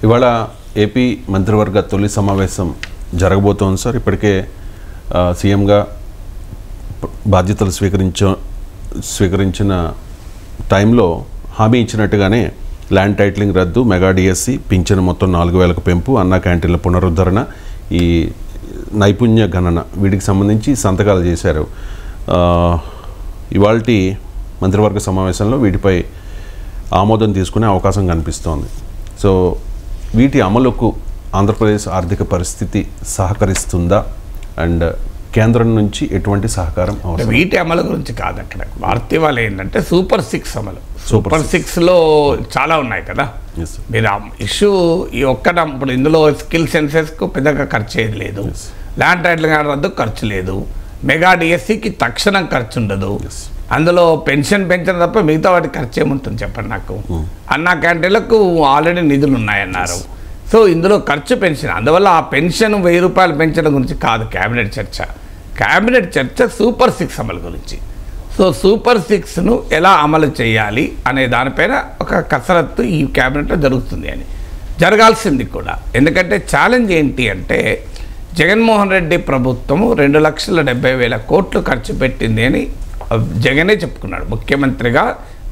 ఇవాళ ఏపీ మంత్రివర్గ తొలి సమావేశం జరగబోతోంది సార్. ఇప్పటికే సీఎంగా బాధ్యతలు స్వీకరించిన టైంలో హామీ ఇచ్చినట్టుగానే ల్యాండ్ టైటిలింగ్ రద్దు, మెగా డిఎస్సి, పింఛను మొత్తం 4,000కు పెంపు, అన్నా క్యాంటీన్ల పునరుద్ధరణ, ఈ నైపుణ్య గణన వీటికి సంబంధించి సంతకాలు చేశారు. ఇవాల్టి మంత్రివర్గ సమావేశంలో వీటిపై ఆమోదం తీసుకునే అవకాశం కనిపిస్తోంది. సో వీటి అమలుకు ఆంధ్రప్రదేశ్ ఆర్థిక పరిస్థితి సహకరిస్తుందా అండ్ కేంద్రం నుంచి ఎటువంటి సహకారం అవసరం? వీటి అమలు గురించి కాదు, అక్కడ భారతీయ వాళ్ళు ఏంటంటే సూపర్ 6 అమలు. సూపర్ 6లో చాలా ఉన్నాయి కదా. మీరు ఇష్యూ ఈ ఇప్పుడు ఇందులో స్కిల్ సెన్సెస్కు పెద్దగా ఖర్చు అయ్యేది లేదు, ల్యాండ్ టైటిలింగ్ రద్దు ఖర్చు లేదు, మెగా డిఎస్సికి తక్షణం ఖర్చు ఉండదు, అందులో పెన్షన్ తప్ప మిగతా వాటికి ఖర్చు ఏముంటుంది చెప్పండి నాకు. అన్నా క్యాంటీన్లకు ఆల్రెడీ నిధులు ఉన్నాయన్నారు. సో ఇందులో ఖర్చు పెన్షన్, అందువల్ల ఆ పెన్షన్ 1000 రూపాయలు పెంచడం గురించి కాదు క్యాబినెట్ చర్చ. క్యాబినెట్ చర్చ సూపర్ 6 అమలు గురించి. సో సూపర్ 6ను ఎలా అమలు చేయాలి అనే దానిపైన ఒక కసరత్తు ఈ క్యాబినెట్లో జరుగుతుంది అని జరగాల్సింది కూడా. ఎందుకంటే ఛాలెంజ్ ఏంటి అంటే జగన్మోహన్ రెడ్డి ప్రభుత్వము 2,70,000 కోట్లు ఖర్చు పెట్టింది అని జగనే చెప్పుకున్నాడు. ముఖ్యమంత్రిగా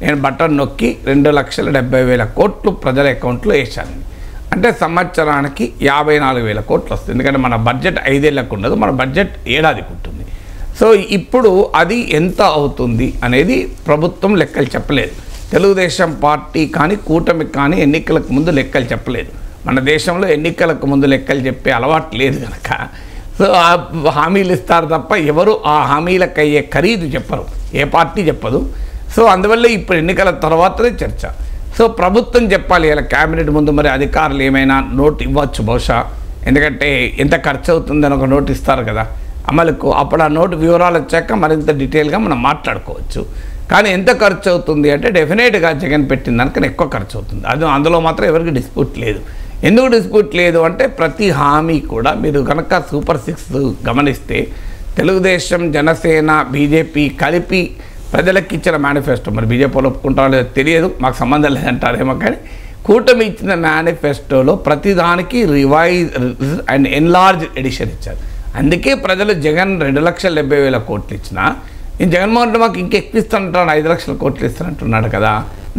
నేను బటన్ నొక్కి 2,70,000 కోట్లు ప్రజల అకౌంట్లో వేశాను అంటే సంవత్సరానికి 54,000 కోట్లు వస్తుంది. ఎందుకంటే మన బడ్జెట్ 5 ఏళ్ళకు ఉండదు, మన బడ్జెట్ ఏడాదికి ఉంటుంది. సో ఇప్పుడు అది ఎంత అవుతుంది అనేది ప్రభుత్వం లెక్కలు చెప్పలేదు. తెలుగుదేశం పార్టీ కానీ కూటమి కానీ ఎన్నికలకు ముందు లెక్కలు చెప్పలేదు. మన దేశంలో ఎన్నికలకు ముందు లెక్కలు చెప్పే అలవాటు లేదు కనుక సో ఆ హామీలు ఇస్తారు తప్ప ఎవరు ఆ హామీలకు అయ్యే ఖరీదు చెప్పరు, ఏ పార్టీ చెప్పదు. సో అందువల్ల ఇప్పుడు ఎన్నికల తర్వాతనే చర్చ. సో ప్రభుత్వం చెప్పాలి ఇలా క్యాబినెట్ ముందు. మరి అధికారులు ఏమైనా నోట్ ఇవ్వచ్చు బహుశా, ఎందుకంటే ఎంత ఖర్చు అవుతుందని ఒక నోట్ ఇస్తారు కదా అమలుకు. అప్పుడు ఆ నోటు వివరాలు వచ్చాక మరింత డీటెయిల్గా మనం మాట్లాడుకోవచ్చు. కానీ ఎంత ఖర్చు అవుతుంది అంటే డెఫినెట్గా జగన్ పెట్టిన దానికన్నా ఎక్కువ ఖర్చు అవుతుంది. అందులో మాత్రం ఎవరికి డిస్ప్యూట్ లేదు. ఎందుకు డిస్ప్యూట్ లేదు అంటే ప్రతి హామీ కూడా మీరు కనుక సూపర్ 6 గమనిస్తే తెలుగుదేశం, జనసేన, బీజేపీ కలిపి ప్రజలకు ఇచ్చిన మేనిఫెస్టో, మరి బీజేపీలో ఒప్పుకుంటారో లేదో తెలియదు, మాకు సంబంధం లేదంటారేమో, కానీ కూటమి ఇచ్చిన మేనిఫెస్టోలో ప్రతిదానికి రివైజ్ అండ్ ఎన్లార్జ్ ఎడిషన్ ఇచ్చారు. అందుకే ప్రజలు జగన్ 2,70,000 కోట్లు ఇచ్చినా నేను జగన్మోహన్ రెడ్డి మాకు ఇంకెక్కువ ఇస్తానంటాడు, 5 లక్షల కోట్లు ఇస్తానంటున్నాడు కదా,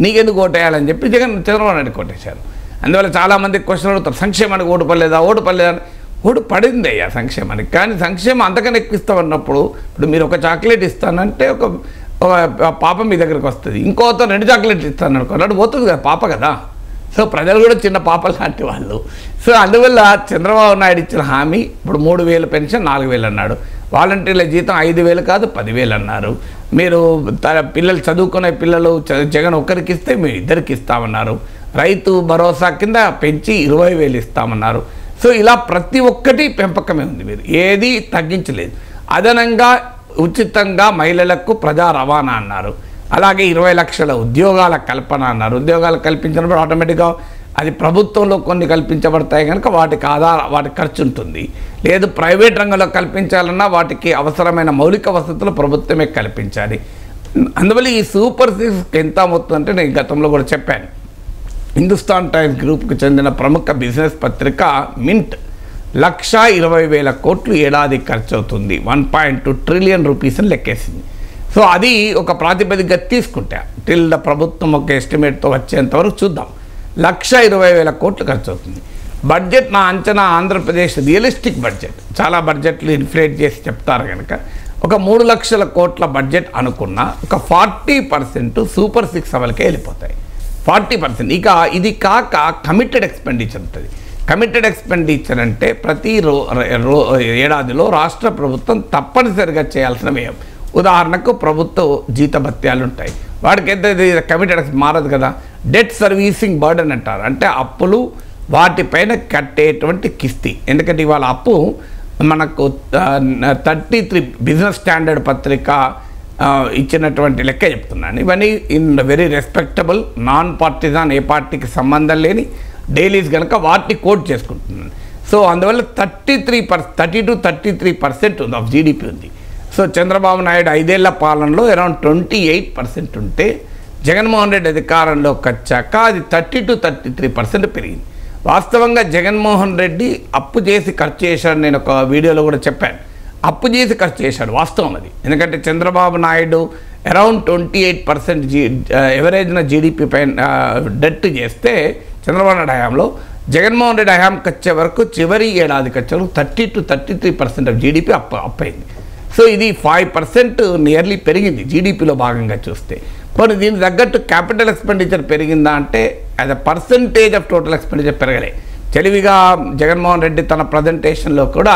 నీకెందుకు ఓటేయాలని చెప్పి చంద్రబాబు నాయుడు కొట్టేశారు. అందువల్ల చాలామంది క్వశ్చన్ అడుగుతారు, సంక్షేమానికి ఓటు పడలేదా? ఓటు పడింది అయ్యా సంక్షేమానికి, కానీ సంక్షేమం అంతకన్నా ఎక్కువ ఇస్తామన్నప్పుడు ఇప్పుడు మీరు ఒక చాక్లెట్ ఇస్తానంటే ఒక పాప మీ దగ్గరికి వస్తుంది, ఇంకోతో 2 చాక్లెట్లు ఇస్తాను అనుకున్నాడు పోతుంది కదా పాప కదా. సో ప్రజలు కూడా చిన్న పాపలు లాంటి వాళ్ళు. సో అందువల్ల చంద్రబాబు నాయుడు ఇచ్చిన హామీ ఇప్పుడు 3,000 పెన్షన్ 4,000 అన్నాడు, వాలంటీర్ల జీతం 5,000 కాదు 10,000 అన్నారు. మీరు పిల్లలు చదువుకునే పిల్లలు జగన్ ఒక్కరికి ఇస్తే మేము 2కి ఇస్తామన్నారు. రైతు భరోసా కింద పెంచి 20,000 ఇస్తామన్నారు. సో ఇలా ప్రతి ఒక్కటి పెంపకమే ఉంది, మీరు ఏది తగ్గించలేదు. అదనంగా ఉచితంగా మహిళలకు ప్రజా రవాణా అన్నారు. అలాగే 20 లక్షల ఉద్యోగాల కల్పన అన్నారు. ఉద్యోగాలు కల్పించినప్పుడు ఆటోమేటిక్గా అది ప్రభుత్వంలో కొన్ని కల్పించబడతాయి కనుక వాటికి ఖర్చు ఉంటుంది. లేదు ప్రైవేట్ రంగంలో కల్పించాలన్నా వాటికి అవసరమైన మౌలిక వసతులు ప్రభుత్వమే కల్పించాలి. అందువల్ల ఈ సూపర్ 6 ఎంత అవుతుందంటే నేను గతంలో కూడా చెప్పాను. హిందుస్థాన్ టైమ్స్ గ్రూప్కి చెందిన ప్రముఖ బిజినెస్ పత్రిక మింట్ 1,20,000 కోట్లు ఏడాది ఖర్చు అవుతుంది, 1.2 ట్రిలియన్ రూపీస్ అని లెక్కేసింది. సో అది ఒక ప్రాతిపదికగా తీసుకుంటే టిల్ ప్రభుత్వం ఒక ఎస్టిమేట్తో వచ్చేంతవరకు చూద్దాం, 1,20,000 కోట్లు ఖర్చు అవుతుంది. బడ్జెట్ నా అంచనా ఆంధ్రప్రదేశ్ రియలిస్టిక్ బడ్జెట్, చాలా బడ్జెట్లు ఇన్ఫ్లేట్ చేసి చెప్తారు కనుక ఒక 3 లక్షల కోట్ల బడ్జెట్ అనుకున్న ఒక 40% సూపర్ 6 అమలుకే వెళ్ళిపోతాయి. 40%. ఇక ఇది కాక కమిటెడ్ ఎక్స్పెండిచర్ ఉంటుంది. కమిటెడ్ ఎక్స్పెండిచర్ అంటే ప్రతి ఏడాదిలో రాష్ట్ర ప్రభుత్వం తప్పనిసరిగా చేయాల్సిన వ్యయం. ఉదాహరణకు ప్రభుత్వ జీతభత్యాలు ఉంటాయి, వాటికి ఎంత కమిటెడ్ మారదు కదా. డెట్ సర్వీసింగ్ బర్డెన్ అంటారు, అంటే అప్పులు వాటిపైన కట్టేటువంటి కిస్తీ. ఎందుకంటే ఇవాళ అప్పు మనకు 33 బిజినెస్ స్టాండర్డ్ పత్రిక ఇచ్చినటువంటి లెక్క చెప్తున్నాను. ఇవన్నీ in very respectable, non partisan, ఏ పార్టీకి సంబంధం లేని డైలీస్ కనుక వాటిని కోట్ చేసుకుంటున్నాను. సో అందువల్ల 32-33% ఆఫ్ జీడిపి ఉంది. సో చంద్రబాబు నాయుడు 5 ఏళ్ల పాలనలో అరౌండ్ 28% ఉంటే జగన్మోహన్ రెడ్డి అధికారంలోకి వచ్చాక అది 30-33% పెరిగింది. వాస్తవంగా జగన్మోహన్ రెడ్డి అప్పు చేసి ఖర్చు చేశాడు. నేను ఒక వీడియోలో కూడా చెప్పాను, అప్పు చేసి ఖర్చు చేశాడు, వాస్తవం అది. ఎందుకంటే చంద్రబాబు నాయుడు అరౌండ్ 28% ఎవరేజ్న జీడిపి పైన డెట్ చేస్తే చంద్రబాబు నాయుడు హయాంలో, జగన్మోహన్ రెడ్డి హయాంకి వచ్చే వరకు చివరి ఏడాదికి వచ్చే వరకు 30 to 33% ఆఫ్ జీడిపి అప్పయింది. సో ఇది 5% నియర్లీ పెరిగింది జీడిపిలో భాగంగా చూస్తే. మరి దీనికి తగ్గట్టు క్యాపిటల్ ఎక్స్పెండిచర్ పెరిగిందా అంటే as a percentage of total expenditure పెరగలే. తెలివిగా జగన్మోహన్ రెడ్డి తన ప్రజెంటేషన్లో కూడా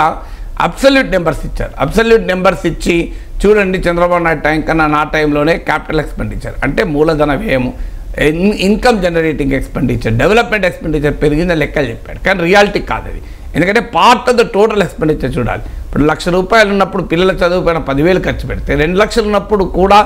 అబ్సల్యూట్ నెంబర్స్ ఇచ్చారు. అబ్సల్యూట్ నెంబర్స్ ఇచ్చి చూడండి చంద్రబాబు నాయుడు టైం కన్నా నా టైంలోనే క్యాపిటల్ ఎక్స్పెండిచర్ అంటే మూలధన వ్యయము, income generating expenditure, development expenditure పెరిగిందని లెక్కలు చెప్పాడు. కానీ రియాలిటీ కాదు అది. ఎందుకంటే part of the total expenditure చూడాలి. ఇప్పుడు ₹1,00,000 ఉన్నప్పుడు పిల్లల చదువు పైన 10,000 ఖర్చు పెడితే, 2 లక్షలు ఉన్నప్పుడు కూడా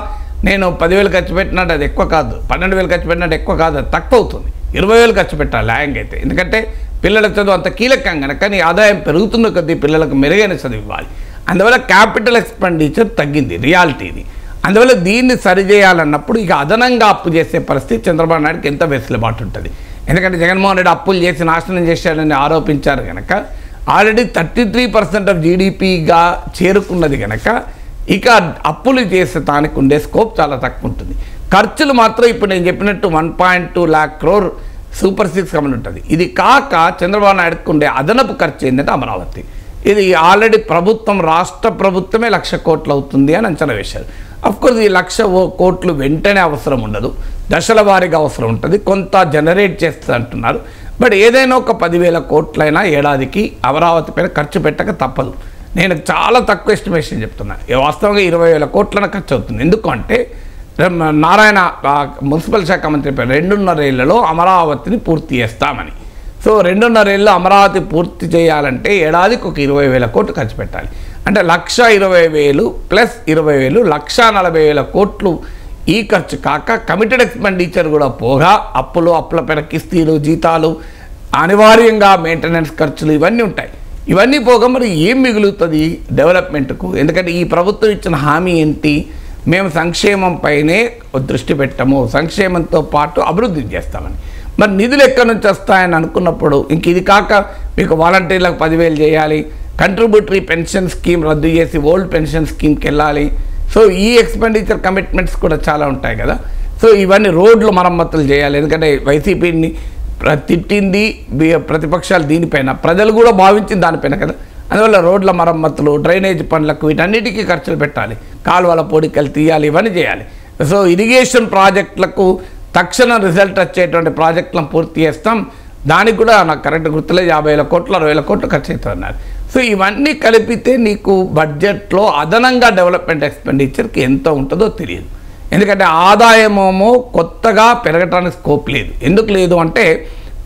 నేను 10,000 ఖర్చు పెట్టినట్టు అది ఎక్కువ కాదు, 12,000 ఖర్చు పెట్టినట్టు ఎక్కువ కాదు, అది తక్కువ అవుతుంది. 20,000 ఖర్చు పెట్టాలి ల్యాంగ్ అయితే. ఎందుకంటే పిల్లల చదువు అంత కీలకం కనుక నీ ఆదాయం పెరుగుతున్న కొద్దీ పిల్లలకు మెరుగైన చదువు ఇవ్వాలి. అందువల్ల క్యాపిటల్ ఎక్స్పెండిచర్ తగ్గింది, రియాలిటీ ఇది. అందువల్ల దీన్ని సరిచేయాలన్నప్పుడు ఇక అదనంగా అప్పు చేసే పరిస్థితి చంద్రబాబు నాయుడుకి ఎంత వెసులుబాటు ఉంటుంది. ఎందుకంటే జగన్మోహన్ రెడ్డి అప్పులు చేసి నాశనం చేశాడని ఆరోపించారు కనుక, ఆల్రెడీ 33% ఆఫ్ జీడిపిగా చేరుకున్నది కనుక ఇక అప్పులు చేసే దానికి ఉండే స్కోప్ చాలా తక్కువ ఉంటుంది. ఖర్చులు మాత్రం ఇప్పుడు నేను చెప్పినట్టు 1.2 lakh crore సూపర్ 6 కమని ఉంటుంది. ఇది కాక చంద్రబాబు నాయుడుకు ఉండే అదనపు ఖర్చు ఏంటంటే అమరావతి. ఇది ఆల్రెడీ ప్రభుత్వం, రాష్ట్ర ప్రభుత్వమే 1,00,000 కోట్లు అవుతుంది అని అంచనా వేశారు. అఫ్కోర్స్ ఈ 1,00,000 కోట్లు వెంటనే అవసరం ఉండదు, దశల వారీగా అవసరం ఉంటుంది, కొంత జనరేట్ చేస్తుంది అంటున్నారు. బట్ ఏదైనా ఒక 10,000 కోట్లైనా ఏడాదికి అమరావతి పైన ఖర్చు పెట్టక తప్పదు. నేను చాలా తక్కువ ఎస్టిమేషన్ చెప్తున్నాను, వాస్తవంగా 20,000 కోట్లన ఖర్చు అవుతుంది. ఎందుకంటే నారాయణ మున్సిపల్ శాఖ మంత్రి పైన 2.5 ఏళ్లలో అమరావతిని పూర్తి చేస్తామని. సో 2.5 ఏళ్ళు అమరావతి పూర్తి చేయాలంటే ఏడాదికి ఒక 20,000 కోట్లు ఖర్చు పెట్టాలి. అంటే 1,20,000 ప్లస్ 20,000 1,40,000 కోట్లు ఈ ఖర్చు కాక కమిటెడ్ ఎక్స్పెండిచర్ కూడా పోగా అప్పుల పైన కిస్తీలు, జీతాలు, అనివార్యంగా మెయింటెనెన్స్ ఖర్చులు ఇవన్నీ ఉంటాయి. ఇవన్నీ పోగా మరి ఏం మిగులుతుంది డెవలప్మెంట్కు? ఎందుకంటే ఈ ప్రభుత్వం ఇచ్చిన హామీ ఏంటి? మేము సంక్షేమంపైనే దృష్టి పెట్టము, సంక్షేమంతో పాటు అభివృద్ధి చేస్తామని. మరి నిధులు ఎక్కడి నుంచి వస్తాయని అనుకున్నప్పుడు ఇంక ఇది కాక మీకు వాలంటీర్లకు 10,000 చేయాలి, కంట్రిబ్యూటరీ పెన్షన్ స్కీమ్ రద్దు చేసి ఓల్డ్ పెన్షన్ స్కీమ్కి వెళ్ళాలి. సో ఈ ఎక్స్పెండిచర్ కమిట్మెంట్స్ కూడా చాలా ఉంటాయి కదా. సో ఇవన్నీ రోడ్లు మరమ్మతులు చేయాలి. ఎందుకంటే వైసీపీని తిట్టింది ప్రతిపక్షాలు దీనిపైన, ప్రజలు కూడా భావించింది దానిపైన కదా. అందువల్ల రోడ్ల మరమ్మతులు, డ్రైనేజ్ పనులకు వీటన్నిటికీ ఖర్చులు పెట్టాలి, కాలువల పొడికలు తీయాలి, ఇవన్నీ చేయాలి. సో ఇరిగేషన్ ప్రాజెక్టులకు తక్షణ రిజల్ట్ వచ్చేటువంటి ప్రాజెక్టులను పూర్తి చేస్తాం. దానికి కూడా నాకు కరెక్ట్ గుర్తులే 50,000 కోట్లు 60,000 కోట్లు ఖర్చు అవుతున్నారు. సో ఇవన్నీ కలిపితే నీకు బడ్జెట్లో అదనంగా డెవలప్మెంట్ ఎక్స్పెండిచర్కి ఎంత ఉంటుందో తెలియదు. ఎందుకంటే ఆదాయమేమో కొత్తగా పెరగటానికి స్కోప్ లేదు. ఎందుకు లేదు అంటే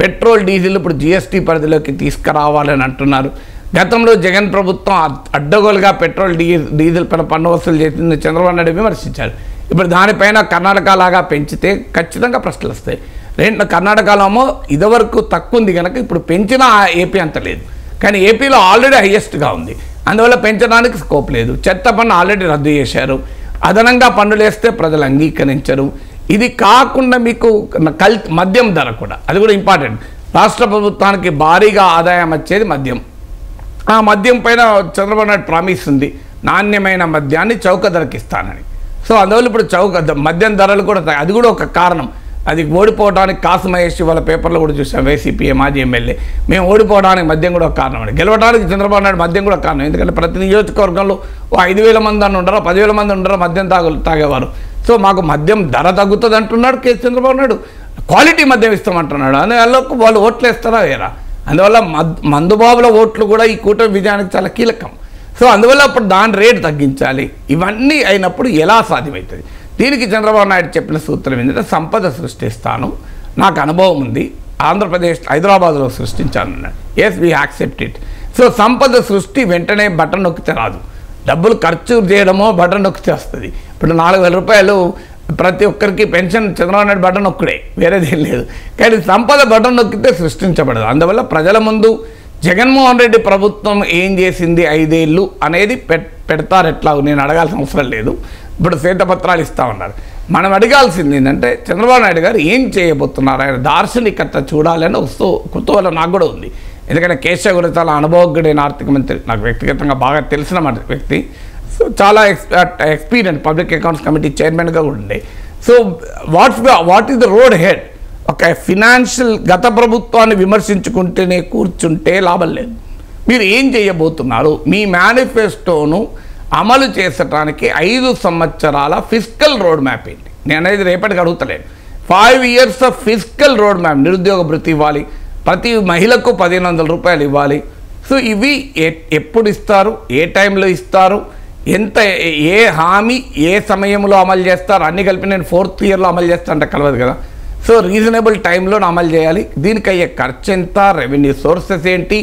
పెట్రోల్ డీజిల్ ఇప్పుడు జిఎస్టీ పరిధిలోకి తీసుకురావాలని అంటున్నారు. గతంలో జగన్ ప్రభుత్వం అడ్డగోలుగా పెట్రోల్ డీజిల్ పైన పన్ను వసూలు చేసింది చంద్రబాబు నాయుడు విమర్శించారు. ఇప్పుడు దానిపైన కర్ణాటక లాగా పెంచితే ఖచ్చితంగా ప్రశ్నలు వస్తాయి. కర్ణాటకలో ఇదివరకు తక్కువ ఉంది కనుక ఇప్పుడు పెంచినా ఏపీ అంత లేదు, కానీ ఏపీలో ఆల్రెడీ హైయెస్ట్గా ఉంది. అందువల్ల పెంచడానికి స్కోప్ లేదు. చెత్త పన్ను ఆల్రెడీ రద్దు చేశారు, అదనంగా పన్నులు వేస్తే ప్రజలు అంగీకరించరు. ఇది కాకుండా మీకు మద్యం ధర కూడా, అది కూడా ఇంపార్టెంట్. రాష్ట్ర ప్రభుత్వానికి భారీగా ఆదాయం వచ్చేది మద్యం. ఆ మద్యం పైన చంద్రబాబు నాయుడు ప్రామిస్ ఉంది, నాణ్యమైన మద్యాన్ని చౌక ధరకి ఇస్తానని. సో అందువల్ల ఇప్పుడు మద్యం ధరలు కూడా, అది కూడా ఒక కారణం. అది ఓడిపోవడానికి కాసు మహేష్ వాళ్ళ పేపర్లో కూడా చూసాం, వైసీపీ మాజీ ఎమ్మెల్యే, మేము ఓడిపోవడానికి మద్యం కూడా ఒక కారణం అండి, గెలవడానికి చంద్రబాబు నాయుడు మద్యం కూడా కారణం. ఎందుకంటే ప్రతి నియోజకవర్గంలో 5,000 మంది అని ఉండరా, 10,000 మంది ఉండరా మద్యం తాగేవారు. సో మాకు మద్యం ధర తగ్గుతుంది అంటున్నాడు చంద్రబాబు నాయుడు, క్వాలిటీ మద్యం ఇస్తామంటున్నాడు. అందువల్ల వాళ్ళు ఓట్లు వేస్తారా వేరా? అందువల్ల మందుబాబుల ఓట్లు కూడా ఈ కూటమి విజయానికి చాలా కీలకం. సో అందువల్ల అప్పుడు దాని రేటు తగ్గించాలి. ఇవన్నీ అయినప్పుడు ఎలా సాధ్యమవుతుంది? దీనికి చంద్రబాబు నాయుడు చెప్పిన సూత్రం ఏంటంటే సంపద సృష్టిస్తాను, నాకు అనుభవం ఉంది, ఆంధ్రప్రదేశ్ హైదరాబాద్లో సృష్టించానన్నాడు. Yes, we accept it. So సంపద సృష్టి వెంటనే బటన్ నొక్కితే రాదు, డబ్బులు ఖర్చు చేయడమో బటన్ నొక్కితే వస్తుంది. ఇప్పుడు 4,000 రూపాయలు ప్రతి ఒక్కరికి పెన్షన్ చంద్రబాబు నాయుడు బటన్ నొక్కుడే, వేరేదేం లేదు. కానీ సంపద బటన్ నొక్కితే సృష్టించబడదు. అందువల్ల ప్రజల ముందు జగన్మోహన్ రెడ్డి ప్రభుత్వం ఏం చేసింది 5 ఏళ్ళు అనేది పెడతారు. ఎట్లా నేను అడగాల్సిన అవసరం లేదు. ఇప్పుడు శ్వేతపత్రాలు ఇస్తూ ఉన్నారు. మనం అడగాల్సింది ఏంటంటే చంద్రబాబు నాయుడు గారు ఏం చేయబోతున్నారు, ఆయన దార్శనికత చూడాలని కుతూహలం నాకు కూడా ఉంది. ఎందుకంటే కేశవ్ కూడా చాలా అనుభవజ్ఞుడైన ఆర్థిక మంత్రి, నాకు వ్యక్తిగతంగా బాగా తెలిసిన వ్యక్తి. సో చాలా ఎక్స్పీరియన్స్ పబ్లిక్ అకౌంట్స్ కమిటీ చైర్మన్గా కూడా ఉండే. So what is the road head? ఒక ఫినాన్షియల్ గత ప్రభుత్వాన్ని విమర్శించుకుంటేనే కూర్చుంటే లాభం లేదు. మీరు ఏం చేయబోతున్నారు? మీ మేనిఫెస్టోను అమలు చేసడానికి 5 సంవత్సరాల ఫిస్కల్ రోడ్ మ్యాప్ ఏంటి? నేను అనేది రేపటికి అడుగుతలేను. 5 years of fiscal road map. నిరుద్యోగ భృతి ఇవ్వాలి, ప్రతి మహిళకు 1500 రూపాయలు ఇవ్వాలి. సో ఇవి ఎప్పుడు ఇస్తారు, ఏ టైంలో ఇస్తారు, ఎంత, ఏ హామీ ఏ సమయంలో అమలు చేస్తారు, అన్నీ కలిపి నేను 4th yearలో అమలు చేస్తా అంటే కలవదు కదా. సో రీజనబుల్ టైంలో అమలు చేయాలి. దీనికి అయ్యే ఖర్చు ఎంత, రెవెన్యూ సోర్సెస్ ఏంటి,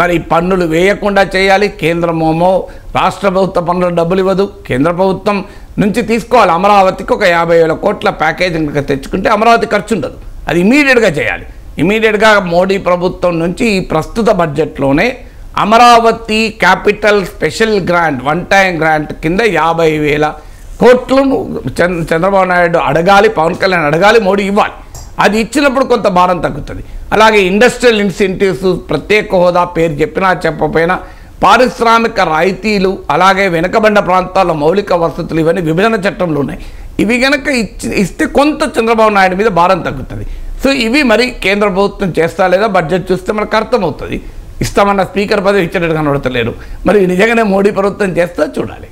మరి పన్నులు వేయకుండా చేయాలి. కేంద్రమేమో రాష్ట్ర ప్రభుత్వ పన్నులు డబ్బులు ఇవ్వదు, కేంద్ర ప్రభుత్వం నుంచి తీసుకోవాలి. అమరావతికి ఒక 50,000 కోట్ల ప్యాకేజ్ తెచ్చుకుంటే అమరావతి ఖర్చు ఉండదు. అది ఇమీడియట్గా చేయాలి. ఇమీడియట్గా మోడీ ప్రభుత్వం నుంచి ఈ ప్రస్తుత బడ్జెట్లోనే Amaravati capital special grant, one time grant కింద 50,000 కోట్లను చంద్రబాబు నాయుడు అడగాలి, పవన్ కళ్యాణ్ అడగాలి, మోడీ ఇవ్వాలి. అది ఇచ్చినప్పుడు కొంత భారం తగ్గుతుంది. అలాగే ఇండస్ట్రియల్ ఇన్సెంటివ్స్, ప్రత్యేక హోదా పేరు చెప్పినా చెప్పకపోయినా, పారిశ్రామిక రాయితీలు, అలాగే వెనుకబడ్డ ప్రాంతాల్లో మౌలిక వసతులు, ఇవన్నీ విభజన చట్టంలో ఉన్నాయి. ఇవి కనుక ఇస్తే కొంత చంద్రబాబు నాయుడు మీద భారం తగ్గుతుంది. సో ఇవి మరి కేంద్ర ప్రభుత్వం చేస్తా లేదా బడ్జెట్ చూస్తే మనకు అర్థమవుతుంది. ఇస్తామన్న స్పీకర్ పదవి ఇచ్చేటట్టు కనబడతలేరు. మరి నిజంగానే మోడీ ప్రభుత్వం చేస్తా చూడాలి.